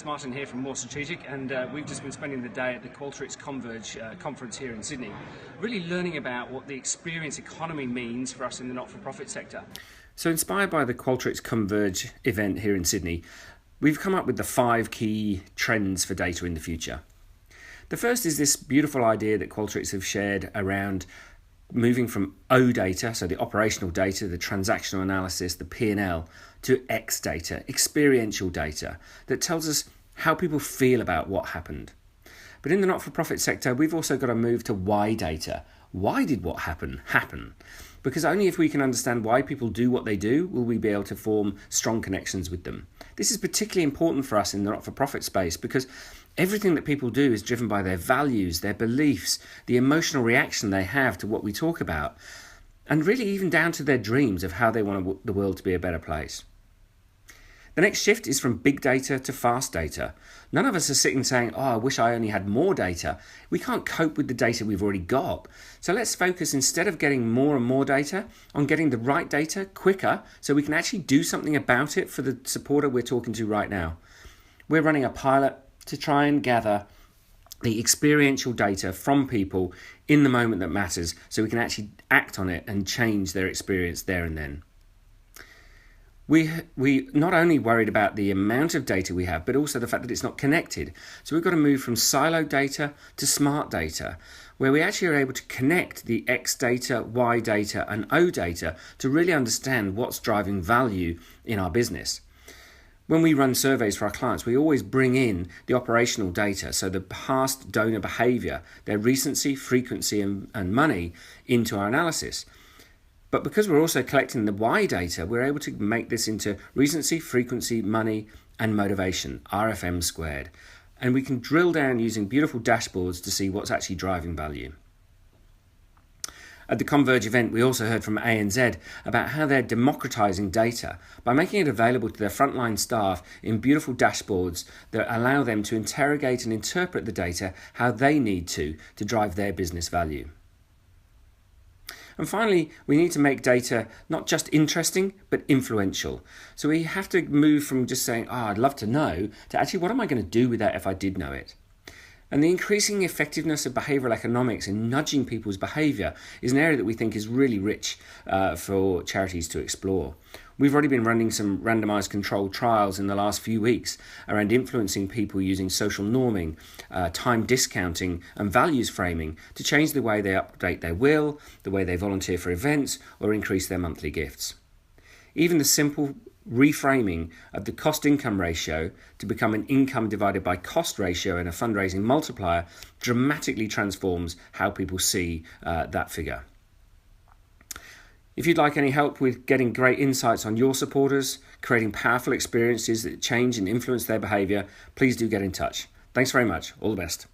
Martin here from More Strategic, and we've just been spending the day at the Qualtrics Converge conference here in Sydney, really learning about what the experience economy means for us in the not-for-profit sector. So inspired by the Qualtrics Converge event here in Sydney, we've come up with the 5 key trends for data in the future. The first is this beautiful idea that Qualtrics have shared around moving from OData, so the operational data, the transactional analysis, the P&L, to XData, experiential data, that tells us how people feel about what happened. But in the not-for-profit sector, we've also got to move to YData. Why did what happen happen? Because only if we can understand why people do what they do will we be able to form strong connections with them. This is particularly important for us in the not-for-profit space because everything that people do is driven by their values, their beliefs, the emotional reaction they have to what we talk about, and really even down to their dreams of how they want the world to be a better place. The next shift is from big data to fast data. None of us are sitting saying, I wish I only had more data. We can't cope with the data we've already got. So let's focus, instead of getting more and more data, on getting the right data quicker so we can actually do something about it for the supporter we're talking to right now. We're running a pilot to try and gather the experiential data from people in the moment that matters so we can actually act on it and change their experience there and then. We not only worried about the amount of data we have, but also the fact that it's not connected. So we've got to move from siloed data to smart data, where we actually are able to connect the X data, Y data, and O data to really understand what's driving value in our business. When we run surveys for our clients, we always bring in the operational data, so the past donor behavior, their recency, frequency, and money into our analysis. But because we're also collecting the Y data, we're able to make this into recency, frequency, money, and motivation, RFM squared. And we can drill down using beautiful dashboards to see what's actually driving value. At the Converge event, we also heard from ANZ about how they're democratizing data by making it available to their frontline staff in beautiful dashboards that allow them to interrogate and interpret the data how they need to drive their business value. And finally, we need to make data not just interesting, but influential. So we have to move from just saying, I'd love to know, to actually, what am I going to do with that if I did know it? And the increasing effectiveness of behavioural economics in nudging people's behaviour is an area that we think is really rich for charities to explore. We've already been running some randomised controlled trials in the last few weeks around influencing people using social norming, time discounting and values framing to change the way they update their will, the way they volunteer for events or increase their monthly gifts. Even the simple reframing of the cost-income ratio to become an income divided by cost ratio and a fundraising multiplier dramatically transforms how people see that figure. If you'd like any help with getting great insights on your supporters, creating powerful experiences that change and influence their behaviour, please do get in touch. Thanks very much. All the best.